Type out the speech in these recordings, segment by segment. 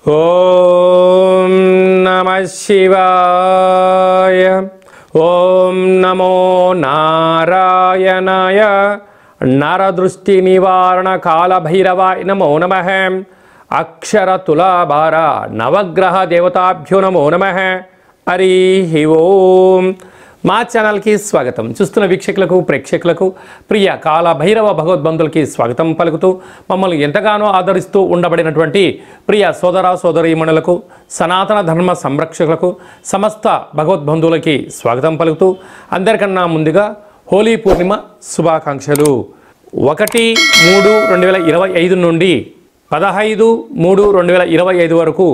ఓం నమః శివాయ. ఓం నమో నారాయణాయ. నరదృష్టి నివారణ కాళభైరవాయ నమో నమః. అక్షర తులాభార నవగ్రహ దేవతాభ్యో నమో నమః. హరి ఓం. మా ఛానల్కి స్వాగతం. చూస్తున్న వీక్షకులకు ప్రేక్షకులకు ప్రియ కాళభైరవ భగవద్బంధులకి స్వాగతం పలుకుతూ మమ్మల్ని ఎంతగానో ఆదరిస్తూ ఉండబడినటువంటి ప్రియ సోదర సోదరీమణులకు సనాతన ధర్మ సంరక్షకులకు సమస్త భగవద్బంధువులకి స్వాగతం పలుకుతూ అందరికన్నా ముందుగా హోలీ పూర్ణిమ శుభాకాంక్షలు. 1/3/2025 నుండి 15/3/2025 వరకు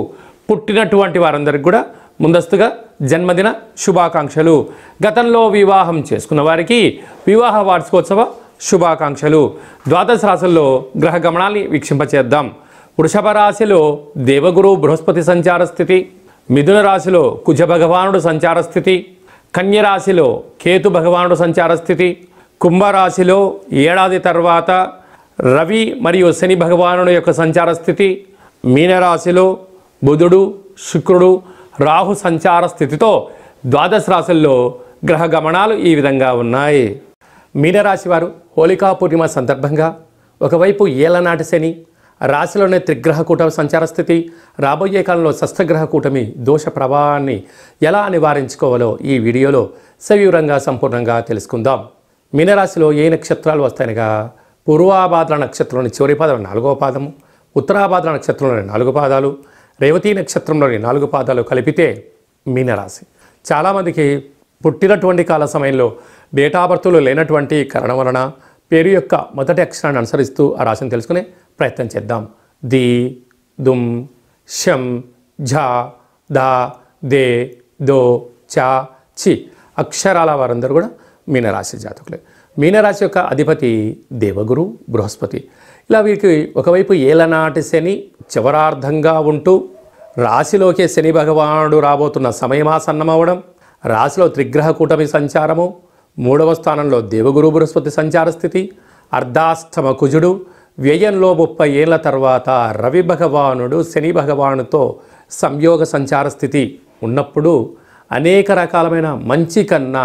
పుట్టినటువంటి వారందరికీ కూడా ముందస్తుగా జన్మదిన శుభాకాంక్షలు. గతంలో వివాహం చేసుకున్న వారికి వివాహ వార్షికోత్సవ శుభాకాంక్షలు. ద్వాదశ రాశుల్లో గ్రహ గమనాన్ని వీక్షింపచేద్దాం. వృషభ రాశిలో దేవగురు బృహస్పతి సంచార స్థితి, మిథున రాశిలో కుజ భగవానుడు సంచార స్థితి, కన్య రాశిలో కేతు భగవానుడు సంచార స్థితి, కుంభరాశిలో ఏడాది తర్వాత రవి మరియు శని భగవానుడు యొక్క సంచార స్థితి, మీనరాశిలో బుధుడు శుక్రుడు రాహు సంచార స్థితితో ద్వాదశ రాశుల్లో గ్రహ గమనాలు ఈ విధంగా ఉన్నాయి. మీనరాశి వారు హోళికా పూర్ణిమ సందర్భంగా ఒకవైపు ఏలనాటి శని, రాశిలోనే త్రిగ్రహ కూటమి సంచార స్థితి, రాబోయే కాలంలో షష్ఠగ్రహ కూటమి దోష ప్రభావాన్ని ఎలా నివారించుకోవాలో ఈ వీడియోలో సవివరంగా సంపూర్ణంగా తెలుసుకుందాం. మీనరాశిలో ఏ నక్షత్రాలు వస్తాయనగా పూర్వాభాద్ర నక్షత్రంలోని చివరి పాదం 4వ పాదము, ఉత్తరాభాద్ర నక్షత్రంలోని 4 పాదాలు, రేవతి నక్షత్రంలోని 4 పాదాలు కలిపితే మీనరాశి. చాలామందికి పుట్టినటువంటి కాల సమయంలో డేటా బర్త్లు లేనటువంటి కారణం వలన పేరు యొక్క మొదటి అక్షరాన్ని అనుసరిస్తూ ఆ రాశిని తెలుసుకునే ప్రయత్నం చేద్దాం. ది, దుమ్, షం, ఝ, ద, దే, దో, చ, చి అక్షరాల వారందరూ కూడా మీనరాశి జాతకులే. మీనరాశి యొక్క అధిపతి దేవగురు బృహస్పతి. ఇలా వీరికి ఒకవైపు ఏలనాటి శని చివరార్థంగా ఉంటూ రాశిలోకే శని భగవానుడు రాబోతున్న సమయమాసన్నమవడం, రాశిలో త్రిగ్రహ కూటమి సంచారము, 3వ స్థానంలో దేవగురు బృహస్పతి సంచార స్థితి, అర్ధాష్టమ కుజుడు, వ్యయంలో 30 ఏళ్ల తర్వాత రవి భగవానుడు శని భగవానుతో సంయోగ సంచార స్థితి ఉన్నప్పుడు అనేక రకాలమైన మంచి కన్నా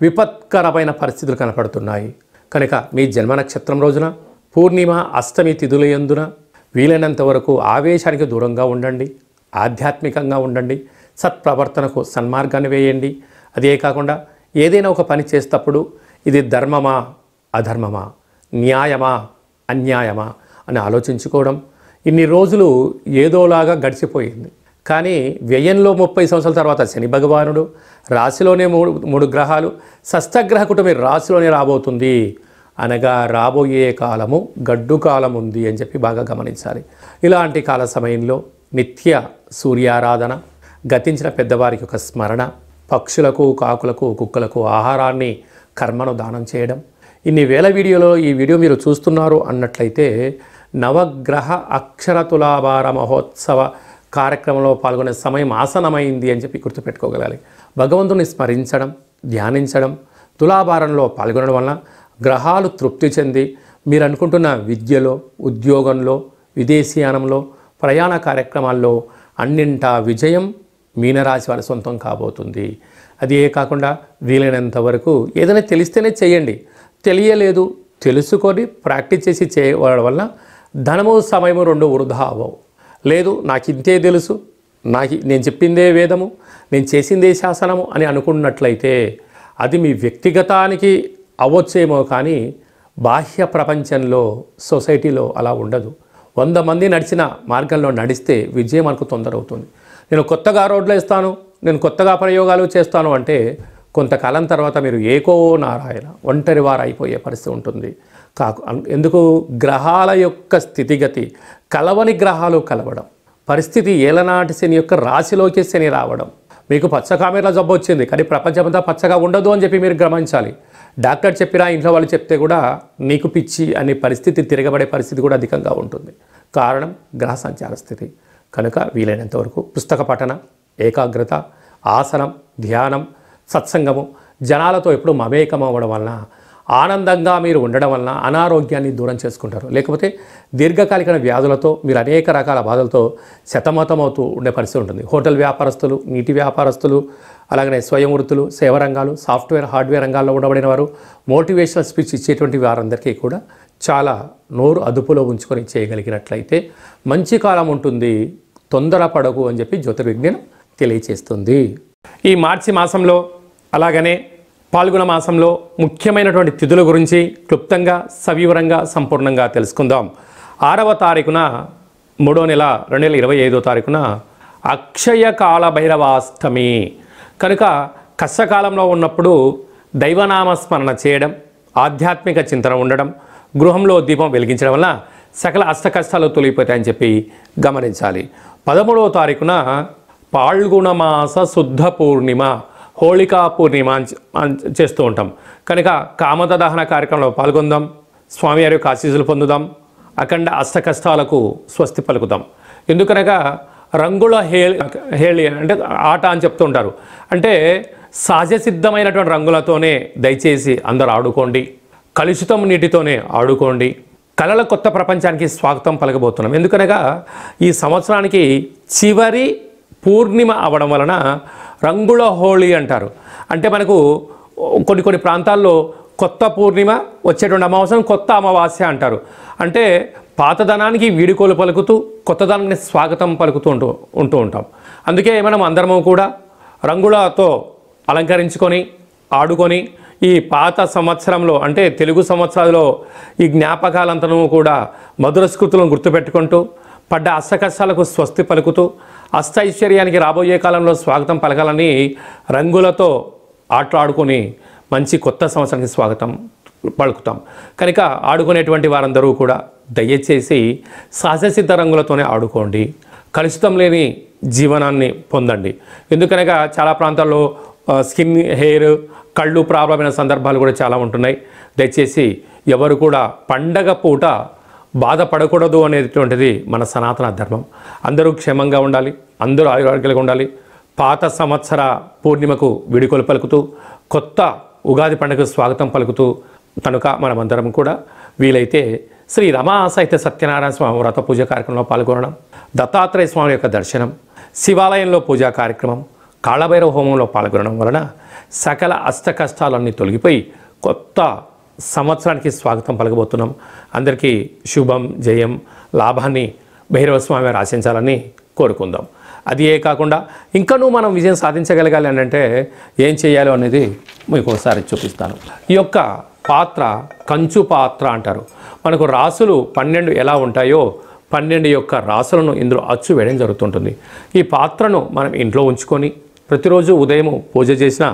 విపత్కరమైన పరిస్థితులు కనపడుతున్నాయి. కనుక మీ జన్మ నక్షత్రం రోజున పూర్ణిమ అష్టమి తిథుల యందున వీలైనంత వరకు ఆవేశానికి దూరంగా ఉండండి, ఆధ్యాత్మికంగా ఉండండి, సత్ప్రవర్తనకు సన్మార్గాన్ని వేయండి. అదే కాకుండా ఏదైనా ఒక పని చేసేటప్పుడు ఇది ధర్మమా అధర్మమా, న్యాయమా అన్యాయమా అని ఆలోచించుకోవడం. ఇన్ని రోజులు ఏదోలాగా గడిచిపోయింది, కానీ వ్యయంలో 30 సంవత్సరాల తర్వాత శని భగవానుడు రాశిలోనే మూడు గ్రహాలు షష్ఠగ్రహ కూటమి రాశిలోనే రాబోతుంది అనగా రాబోయే కాలము గడ్డు కాలం ఉంది అని చెప్పి బాగా గమనించాలి. ఇలాంటి కాల సమయంలో నిత్య సూర్యారాధన, గతించిన పెద్దవారికి ఒక స్మరణ, పక్షులకు కాకులకు కుక్కలకు ఆహారాన్ని కర్మను దానం చేయడం. ఇన్ని వేల వీడియోలో ఈ వీడియో మీరు చూస్తున్నారు అన్నట్లయితే నవగ్రహ అక్షర తులాభార మహోత్సవ కార్యక్రమంలో పాల్గొనే సమయం ఆసనమైంది అని చెప్పి గుర్తుపెట్టుకోగలాలి. భగవంతుని స్మరించడం, ధ్యానించడం, తులాభారంలో పాల్గొనడం వలన గ్రహాలు తృప్తి చెంది మీరు అనుకుంటున్న విద్యలో, ఉద్యోగంలో, విదేశీయానంలో, ప్రయాణ కార్యక్రమాల్లో అన్నింటా విజయం మీనరాశి వారి సొంతం కాబోతుంది. అదే కాకుండా వీలైనంత వరకు ఏదైనా తెలిస్తేనే చేయండి, తెలియలేదు తెలుసుకొని ప్రాక్టీస్ చేసి చేయడం వల్ల ధనము సమయము 2 వృధా అవ్వవు. లేదు నాకు ఇంతే తెలుసు, నేను చెప్పిందే వేదము, నేను చేసిందే శాసనము అని అనుకున్నట్లయితే అది మీ వ్యక్తిగతానికి అవ్వచ్చేమో, కానీ బాహ్య ప్రపంచంలో సొసైటీలో అలా ఉండదు. 100 మంది నడిచిన మార్గంలో నడిస్తే విజయం మనకు తొందరవుతుంది. నేను కొత్తగా రోడ్లు వేస్తాను, నేను కొత్తగా ప్రయోగాలు చేస్తాను అంటే కొంతకాలం తర్వాత మీరు ఏకో నారాయణ ఒంటరి వారు అయిపోయే పరిస్థితి ఉంటుంది. ఎందుకు గ్రహాల యొక్క స్థితిగతి, కలవని గ్రహాలు కలవడం, పరిస్థితి ఏలనాటి శని యొక్క రాశిలోకి శని రావడం. మీకు పచ్చ కామెర్ల జబ్బు వచ్చింది, కానీ ప్రపంచమంతా పచ్చగా ఉండదు అని చెప్పి మీరు గమనించాలి. డాక్టర్ చెప్పినా ఇంట్లో వాళ్ళు చెప్తే కూడా నీకు పిచ్చి అనే పరిస్థితి, తిరగబడే పరిస్థితి కూడా అధికంగా ఉంటుంది. కారణం గ్రహ సంచార స్థితి. కనుక వీలైనంత వరకు పుస్తక పఠన, ఏకాగ్రత, ఆసనం, ధ్యానం, సత్సంగము, జనాలతో ఎప్పుడు మమేకం అవ్వడం వలన ఆనందంగా మీరు ఉండడం వలన అనారోగ్యాన్ని దూరం చేసుకుంటారు. లేకపోతే దీర్ఘకాలిక వ్యాధులతో మీరు అనేక రకాల బాధలతో సతమతమవుతూ ఉండే పరిస్థితి ఉంటుంది. హోటల్ వ్యాపారస్తులు, నీటి వ్యాపారస్తులు, అలాగనే స్వయం వృత్తులు, సేవ రంగాలు, సాఫ్ట్వేర్ హార్డ్వేర్ రంగాల్లో ఉండబడిన వారు, మోటివేషనల్ స్పీచ్ ఇచ్చేటువంటి వారందరికీ కూడా చాలా నోరు అదుపులో ఉంచుకొని చేయగలిగినట్లయితే మంచి కాలం ఉంటుంది, తొందరపడకు అని చెప్పి జ్యోతిర్విజ్ఞానం తెలియచేస్తుంది. ఈ మార్చి మాసంలో అలాగనే పాల్గొన మాసంలో ముఖ్యమైనటువంటి తిథుల గురించి క్లుప్తంగా సవివరంగా సంపూర్ణంగా తెలుసుకుందాం. 6వ తారీఖున 3వ నెల 2025వ తారీఖున అక్షయ కాల భైరవాష్టమి కనుక కష్టకాలంలో ఉన్నప్పుడు దైవనామస్మరణ చేయడం, ఆధ్యాత్మిక చింతన ఉండడం, గృహంలో దీపం వెలిగించడం వల్ల సకల అష్ట కష్టాలు తొలగిపోతాయని చెప్పి గమనించాలి. 13వ తారీఖున పాల్గొన మాస శుద్ధ పూర్ణిమ, హోళికా పూర్ణిమ చేస్తూ ఉంటాం. కనుక కామత దహన కార్యక్రమంలో పాల్గొందాం, స్వామివారి యొక్క ఆశీస్సులు పొందుదాం, అఖండ అష్ట కష్టాలకు స్వస్తి పలుకుదాం. ఎందుకనగా రంగుల హేళి అంటే ఆట అని చెప్తూ ఉంటారు. అంటే సహజ సిద్ధమైనటువంటి రంగులతోనే దయచేసి అందరూ ఆడుకోండి, కలుషితం నీటితోనే ఆడుకోండి. కళల కొత్త ప్రపంచానికి స్వాగతం పలకబోతున్నాం. ఎందుకనగా ఈ సంవత్సరానికి చివరి పూర్ణిమ అవ్వడం వలన రంగుల హోళీ అంటారు. అంటే మనకు కొన్ని ప్రాంతాల్లో కొత్త పూర్ణిమ, వచ్చేటువంటి అమావాస్యను కొత్త అమావాస్య అంటారు. అంటే పాతదనానికి వీడుకోలు పలుకుతూ కొత్తదనానికి స్వాగతం పలుకుతూ ఉంటూ ఉంటాం. అందుకే మనం అందరము కూడా రంగులతో అలంకరించుకొని ఆడుకొని ఈ పాత సంవత్సరంలో అంటే తెలుగు సంవత్సరాలలో ఈ జ్ఞాపకాలంతనూ కూడా మధుర స్మృతులను గుర్తుపెట్టుకుంటూ పడ్డ అష్ట కష్టాలకు స్వస్తి పలుకుతూ అష్టైశ్వర్యానికి రాబోయే కాలంలో స్వాగతం పలకాలని రంగులతో ఆటలాడుకొని మంచి కొత్త సంవత్సరానికి స్వాగతం పలుకుతాం. కనుక ఆడుకునేటువంటి వారందరూ కూడా దయచేసి సహజసిద్ధ రంగులతోనే ఆడుకోండి, కలుషితం లేని జీవనాన్ని పొందండి. ఎందుకనగా చాలా ప్రాంతాల్లో స్కిన్, హెయిర్, కళ్ళు ప్రాబ్లమైన సందర్భాలు కూడా చాలా ఉంటున్నాయి. దయచేసి ఎవరు కూడా పండగ పూట బాధపడకూడదు అనేటువంటిది మన సనాతన ధర్మం. అందరూ క్షేమంగా ఉండాలి, అందరూ ఆరోగ్యంగా ఉండాలి. పాత సంవత్సర పూర్ణిమకు వీడుకోలు పలుకుతూ కొత్త ఉగాది పండుగకు స్వాగతం పలుకుతూ కనుక మనమందరం కూడా వీలైతే శ్రీ రమా సహిత సత్యనారాయణ స్వామి వ్రత పూజ కార్యక్రమంలో పాల్గొనడం, దత్తాత్రేయ స్వామి యొక్క దర్శనం, శివాలయంలో పూజా కార్యక్రమం, కాళభైరవ హోమంలో పాల్గొనడం వలన సకల అష్ట కష్టాలన్నీ తొలగిపోయి కొత్త సంవత్సరానికి స్వాగతం పలకబోతున్నాం. అందరికీ శుభం, జయం, లాభాన్ని భైరవ స్వామి వారు ఆశించాలని కోరుకుందాం. అది ఏ కాకుండా ఇంకనూ మనం విజయం సాధించగలగాలి అని అంటే ఏం చేయాలో అనేది మీకు ఒకసారి చూపిస్తాను. ఈ యొక్క పాత్ర కంచు పాత్ర అంటారు. మనకు రాసులు 12 ఎలా ఉంటాయో 12 యొక్క రాసులను ఇందులో అచ్చు వేయడం జరుగుతుంటుంది. ఈ పాత్రను మనం ఇంట్లో ఉంచుకొని ప్రతిరోజు ఉదయం పూజ చేసిన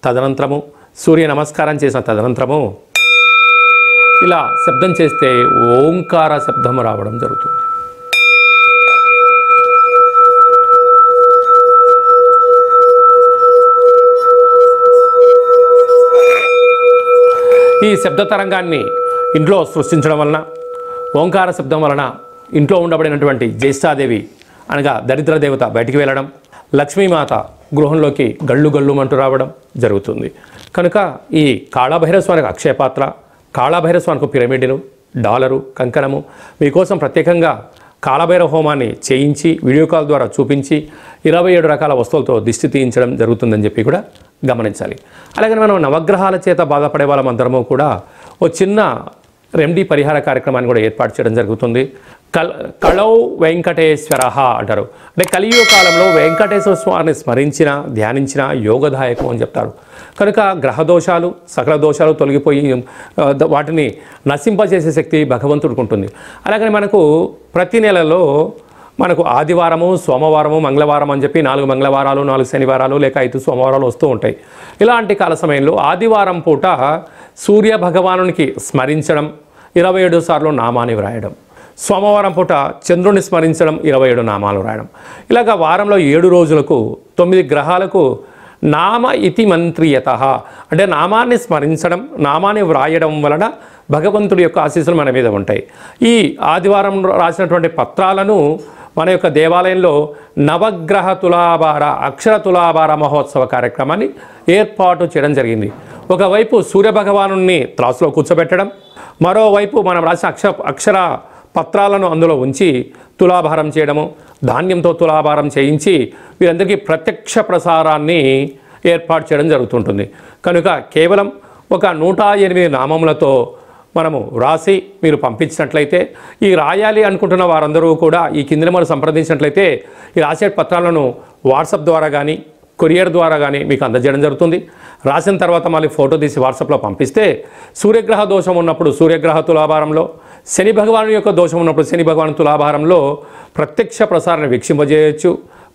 తదనంతరము, సూర్య నమస్కారం చేసిన తదనంతరము ఇలా శబ్దం చేస్తే ఓంకార శబ్దం రావడం జరుగుతుంది. ఈ శబ్ద తరంగాన్ని ఇంట్లో సృష్టించడం వలన, ఓంకార శబ్దం వలన ఇంట్లో ఉండబడినటువంటి జ్యేష్ఠాదేవి అనగా దరిద్ర దేవత బయటికి వెళ్ళడం, లక్ష్మీమాత గృహంలోకి గళ్ళు గళ్ళుమంటూ రావడం జరుగుతుంది. కనుక ఈ కాళభైరవ స్వామికి అక్షయపాత్ర, కాళభైరవ స్వామికి పిరమిడ్లు, డాలరు, కంకణము మీకోసం ప్రత్యేకంగా కాళభైరవ హోమాన్ని చేయించి వీడియో కాల్ ద్వారా చూపించి 27 రకాల వస్తువులతో దిష్టి తీయించడం జరుగుతుందని చెప్పి కూడా గమనించాలి. అలాగే మనం నవగ్రహాల చేత బాధపడే వాళ్ళమందరము కూడా ఓ చిన్న రెమెడీ పరిహార కార్యక్రమాన్ని కూడా ఏర్పాటు చేయడం జరుగుతుంది. కళౌ వెంకటేశ్వర అంటారు. అంటే కలియుగ కాలంలో వెంకటేశ్వర స్వామిని స్మరించిన, ధ్యానించిన యోగదాయకం అని చెప్తారు. కనుక గ్రహదోషాలు, సకల దోషాలు తొలగిపోయి వాటిని నశింపజేసే శక్తి భగవంతుడికి ఉంటుంది. అలాగని మనకు ప్రతి నెలలో మనకు ఆదివారము, సోమవారము, మంగళవారం అని చెప్పి 4 మంగళవారాలు, 4 శనివారాలు లేక 5 సోమవారాలు వస్తూ ఉంటాయి. ఇలాంటి కాల సమయంలో ఆదివారం పూట సూర్య భగవానునికి స్మరించడం, 27 సార్లు నామాన్ని వ్రాయడం, సోమవారం పూట చంద్రుని స్మరించడం, 27 నామాలు వ్రాయడం. ఇలాగ వారంలో 7 రోజులకు 9 గ్రహాలకు నామ ఇతి మంత్రియత అంటే నామాన్ని స్మరించడం, నామాన్ని వ్రాయడం వలన భగవంతుడి యొక్క ఆశీస్సులు మన మీద ఉంటాయి. ఈ ఆదివారం రాసినటువంటి పత్రాలను మన యొక్క దేవాలయంలో నవగ్రహ తులాభార, అక్షర తులాభార మహోత్సవ కార్యక్రమాన్ని ఏర్పాటు చేయడం జరిగింది. ఒకవైపు సూర్యభగవానుణ్ణి త్రాసులో కూర్చోబెట్టడం, మరోవైపు మనం రాసిన అక్షర పత్రాలను అందులో ఉంచి తులాభారం చేయడము, ధాన్యంతో తులాభారం చేయించి వీరందరికీ ప్రత్యక్ష ప్రసారాన్ని ఏర్పాటు చేయడం జరుగుతుంటుంది. కనుక కేవలం ఒక 108 నామములతో మనము రాసి మీరు పంపించినట్లయితే, ఈ రాయాలి అనుకుంటున్న వారందరూ కూడా ఈ కింది నెంబర్ సంప్రదించినట్లయితే ఈ రాసే పత్రాలను వాట్సాప్ ద్వారా కానీ కొరియర్ ద్వారా కానీ మీకు అందజేయడం జరుగుతుంది. రాసిన తర్వాత మళ్ళీ ఫోటో తీసి వాట్సాప్లో పంపిస్తే సూర్యగ్రహ దోషం ఉన్నప్పుడు సూర్యగ్రహ తులాభారంలో, శని భగవాను యొక్క దోషం ఉన్నప్పుడు శని భగవాను తులాభారంలో ప్రత్యక్ష ప్రసారాన్ని వీక్షింపజేయచ్చు,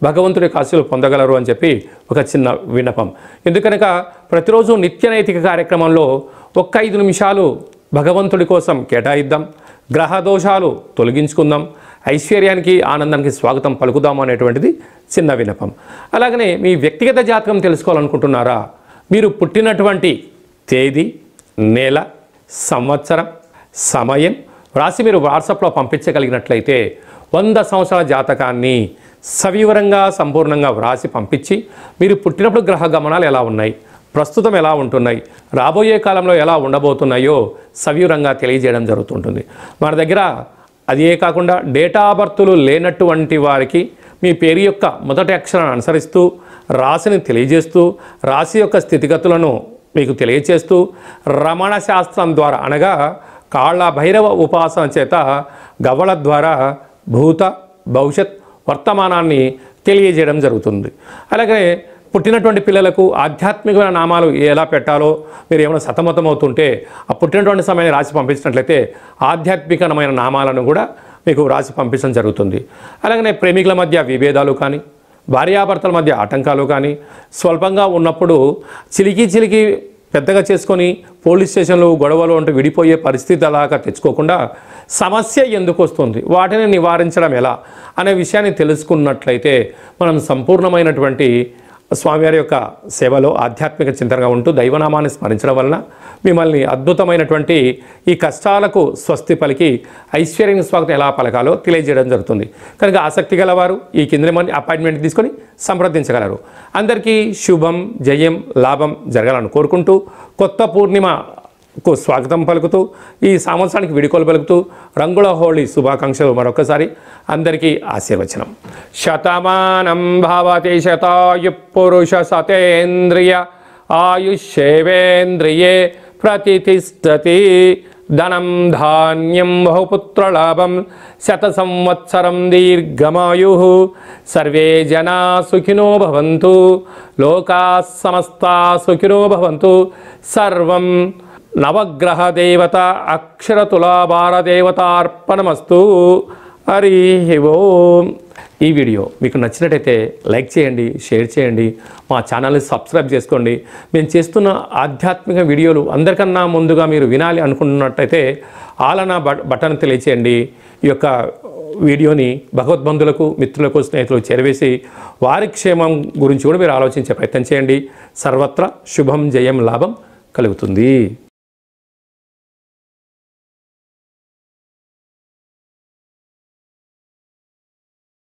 భగవంతుడి ఆశీస్సులు పొందగలరు అని చెప్పి ఒక చిన్న విన్నపం. ఎందుకనగా ప్రతిరోజు నిత్య నైతిక కార్యక్రమంలో 5 నిమిషాలు భగవంతుడి కోసం కేటాయిద్దాం, గ్రహ దోషాలు తొలగించుకుందాం, ఐశ్వర్యానికి ఆనందానికి స్వాగతం పలుకుదాం అనేటువంటిది చిన్న విన్నపం. అలాగనే మీ వ్యక్తిగత జాతకం తెలుసుకోవాలనుకుంటున్నారా? మీరు పుట్టినటువంటి తేదీ, నెల, సంవత్సరం, సమయం రాసి మీరు వాట్సాప్లో పంపించగలిగినట్లయితే 100 సంవత్సరాల జాతకాన్ని సవివరంగా సంపూర్ణంగా వ్రాసి పంపించి మీరు పుట్టినప్పుడు గ్రహ గమనాలు ఎలా ఉన్నాయి, ప్రస్తుతం ఎలా ఉంటున్నాయి, రాబోయే కాలంలో ఎలా ఉండబోతున్నాయో సవివరంగా తెలియజేయడం జరుగుతుంటుంది. మన దగ్గర అదే కాకుండా డేటా ఆఫ్ బర్త్లు లేనటువంటి వారికి మీ పేరు యొక్క మొదటి అక్షరాన్ని అనుసరిస్తూ రాశిని తెలియజేస్తూ రాశి యొక్క స్థితిగతులను మీకు తెలియజేస్తూ రమణ శాస్త్రం ద్వారా అనగా కాళ్ళ భైరవ ఉపాసన చేత గవ్వల ద్వారా భూత భవిష్యత్ వర్తమానాన్ని తెలియజేయడం జరుగుతుంది. అలాగే పుట్టినటువంటి పిల్లలకు ఆధ్యాత్మికమైన నామాలు ఎలా పెట్టాలో మీరు ఏమైనా సతమతమవుతుంటే ఆ పుట్టినటువంటి సమయాన్ని రాసి పంపించినట్లయితే ఆధ్యాత్మికమైన నామాలను కూడా మీకు రాసి పంపించడం జరుగుతుంది. అలాగనే ప్రేమికుల మధ్య విభేదాలు కానీ, భార్యాభర్తల మధ్య ఆటంకాలు కానీ స్వల్పంగా ఉన్నప్పుడు చిలికి పెద్దగా చేసుకొని పోలీస్ స్టేషన్లు గొడవలు అంటూ విడిపోయే పరిస్థితి అలాగా తెచ్చుకోకుండా సమస్య ఎందుకు వస్తుంది, వాటిని నివారించడం ఎలా అనే విషయాన్ని తెలుసుకున్నట్లయితే మనం సంపూర్ణమైనటువంటి స్వామివారి యొక్క సేవలో ఆధ్యాత్మిక చింతనగా ఉంటూ దైవనామాన్ని స్మరించడం వలన మిమ్మల్ని అద్భుతమైనటువంటి ఈ కష్టాలకు స్వస్తి పలికి ఐశ్వర్యం స్వాగతం ఎలా పలకాలో తెలియజేయడం జరుగుతుంది. కనుక ఆసక్తి గలవారు ఈ కింద అపాయింట్మెంట్ తీసుకొని సంప్రదించగలరు. అందరికీ శుభం, జయం, లాభం జరగాలని కోరుకుంటూ కొత్త పూర్ణిమకు స్వాగతం పలుకుతూ ఈ సంవత్సరానికి వీడుకోలు పలుకుతూ రంగుల హోళీ శుభాకాంక్షలు మరొకసారి అందరికీ ఆశీర్వచనం. శతమానం భవతి శతాయు పురుష సతేంద్రియ ఆయుష్యేవేంద్రియే ప్రతితిష్టతి. ధనం ధాన్యం బహుపుత్రలాభం శత సంవత్సరం దీర్ఘమాయు. సర్వే జనా సుఖినో భవంతు, లోకా సమస్తా సుఖినో భవంతు. సర్వం నవగ్రహ దేవత అక్షరతులాభార దేవతార్పణమస్తు. హరి ఓం. ఈ వీడియో మీకు నచ్చినట్టయితే లైక్ చేయండి, షేర్ చేయండి, మా ఛానల్ని సబ్స్క్రైబ్ చేసుకోండి. మేము చేస్తున్న ఆధ్యాత్మిక వీడియోలు అందరికన్నా ముందుగా మీరు వినాలి అనుకుంటున్నట్టయితే ఆలనా బటన్ తెలియచేయండి. ఈ యొక్క వీడియోని భగవద్బంధులకు, మిత్రులకు, స్నేహితులకు చేరవేసి వారి క్షేమం గురించి కూడా మీరు ఆలోచించే ప్రయత్నం చేయండి. సర్వత్రా శుభం, జయం, లాభం కలుగుతుంది.